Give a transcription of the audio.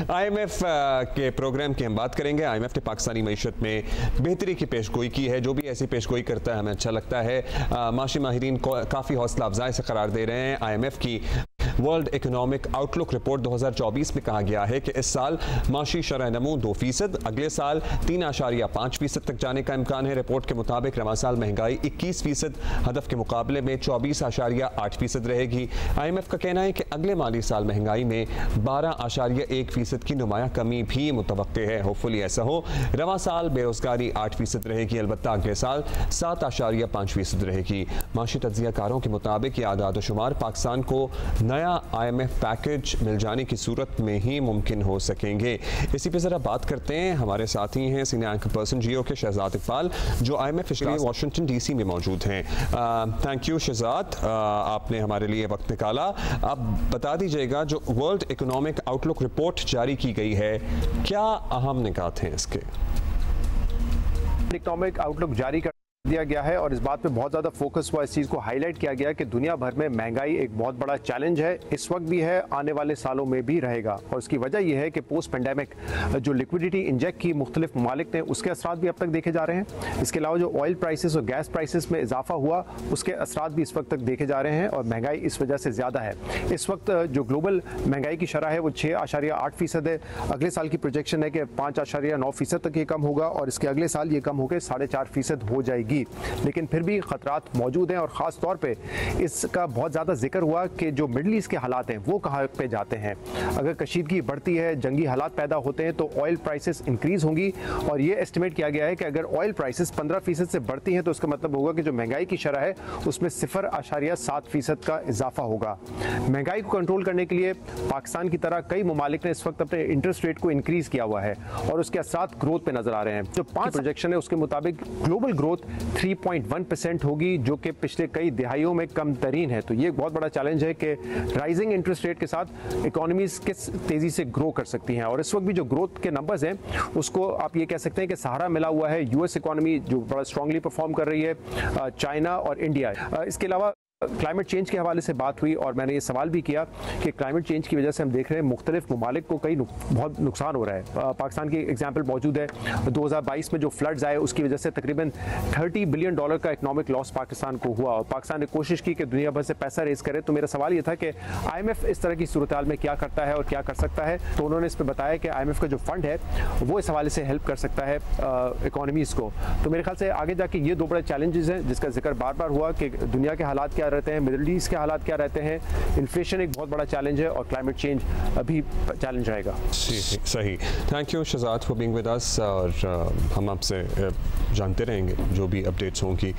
IMF के programme की हम बात करेंगे। IMF ने पाकिस्तानी मईशत में बेहतरी की पेशगोई की है। जो भी ऐसी पेशगोई करता है हमें अच्छा लगता है। माशी माहिरीन को काफ़ी हौसला अफजाई से करार दे रहे हैं। IMF की वर्ल्ड इकोनॉमिक आउटलुक रिपोर्ट 2024 में कहा गया है कि इस साल माशी शरह नमू 2%, अगले साल 3.5% तक जाने का इम्कान है। रिपोर्ट के मुताबिक रवा साल महंगाई 21% हदफ के मुकाबले में 24.8% रहेगी। IMF का कहना है कि अगले माली साल महंगाई में 12.1% की नुमाया कमी भी मुतवक्के है। होपफुली ऐसा हो। रवा साल बेरोजगारी 8% रहेगी, अलबत्ता अगले साल 7.5% रहेगी। माशी तज्जियाकारों के मुताबिक ये आदाद शुमार पाकिस्तान को नया IMF पैकेज मिल जाने की सूरत में ही मुमकिन हो सकेंगे। इसी पे ज़रा बात करते हैं। हमारे साथ ही हैं सीनियर एंकर पर्सन जियो के शहजाद इकबाल, जो IMF के लिए वाशिंगटन DC में मौजूद हैं। थैंक यू शहजाद, आपने हमारे लिए वक्त निकाला। आप बता दीजिएगा, जो वर्ल्ड इकोनॉमिक आउटलुक रिपोर्ट जारी की गई है, क्या अहम निकात हैं इसके? इकोनॉमिक आउटलुक जारी कर दिया गया है और इस बात पे बहुत ज़्यादा फोकस हुआ, इस चीज़ को हाईलाइट किया गया कि दुनिया भर में महंगाई एक बहुत बड़ा चैलेंज है, इस वक्त भी है, आने वाले सालों में भी रहेगा। और उसकी वजह यह है कि पोस्ट पेंडेमिक जो लिक्विडिटी इंजेक्ट की मुख्तलिफ ममालिक ने, उसके असरात भी अब तक देखे जा रहे हैं। इसके अलावा जो ऑयल प्राइसेस और गैस प्राइसेस में इजाफा हुआ, उसके असरात भी इस वक्त तक देखे जा रहे हैं और महंगाई इस वजह से ज़्यादा है। इस वक्त जो ग्लोबल महंगाई की शरह है वो 6.8% है। अगले साल की प्रोजेक्शन है कि 5.9% तक ये कम होगा और इसके अगले साल ये कम होकर 4.5% हो जाएगी। लेकिन फिर भी खतरात मौजूद हैं और ख़ास तौर पे इसका बहुत ज़्यादा जिक्र हुआ कि जो मिडल ईस्ट के हालात हैं वो कहाँ पे जाते हैं। अगर कशीदगी बढ़ती है, जंगी हालात पैदा होते हैं तो ऑयल प्राइसेस इंक्रीज़ होंगी और ये एस्टिमेट किया गया है कि अगर ऑयल प्राइसेस 15% से बढ़ती हैं तो इसका मतलब होगा कि जो महंगाई की शरह है उसमें 0.7% का इजाफा होगा। महंगाई को कंट्रोल करने के लिए पाकिस्तान की तरह कई ममालिक ने इस वक्त अपने इंटरेस्ट रेट को इंक्रीज़ किया हुआ है और उसके असरात ग्रोथ पे नजर आ रहे हैं। जो 5 प्रोजेक्शन है उसके मुताबिक ग्लोबल ग्रोथ 3.1% होगी, जो कि पिछले कई दिहाइयों में कम तरीन है। तो ये एक बहुत बड़ा चैलेंज है कि राइजिंग इंटरेस्ट रेट के साथ इकोनॉमीज किस तेज़ी से ग्रो कर सकती हैं। और इस वक्त भी जो ग्रोथ के नंबर्स हैं उसको आप ये कह सकते हैं कि सहारा मिला हुआ है US इकोनॉमी जो बड़ा स्ट्रांगली परफॉर्म कर रही है, चाइना और इंडिया। इसके अलावा क्लाइमेट चेंज के हवाले से बात हुई और मैंने ये सवाल भी किया कि क्लाइमेट चेंज की वजह से हम देख रहे हैं मुख्तलिफ ममालिक को बहुत नुकसान हो रहा है। पाकिस्तान की एग्जाम्पल मौजूद है। 2022 में जो फ्लड्स आए उसकी वजह से तकरीबन $30 बिलियन का इकनॉमिक लॉस पाकिस्तान को हुआ और पाकिस्तान ने कोशिश की कि दुनिया भर से पैसा रेज करे। तो मेरा सवाल ये था कि IMF इस तरह की सूरत हाल में क्या करता है और क्या कर सकता है। तो उन्होंने इस पर बताया कि IMF का जो फंड है वो इस हवाले से हेल्प कर सकता है इकोनॉमीज़ को। तो मेरे ख्याल से आगे जाके ये दो बड़े चैलेंजेस हैं जिसका जिक्र बार बार हुआ कि दुनिया के हालात क्या रहते हैं, मिडिल ईस्ट के हालात क्या रहते हैं, इन्फ्लेशन एक बहुत बड़ा चैलेंज है और क्लाइमेट चेंज अभी चैलेंज रहेगा। सही। Thank you Shahzad for being with us और हम आपसे जानते रहेंगे जो भी अपडेट्स होंगी।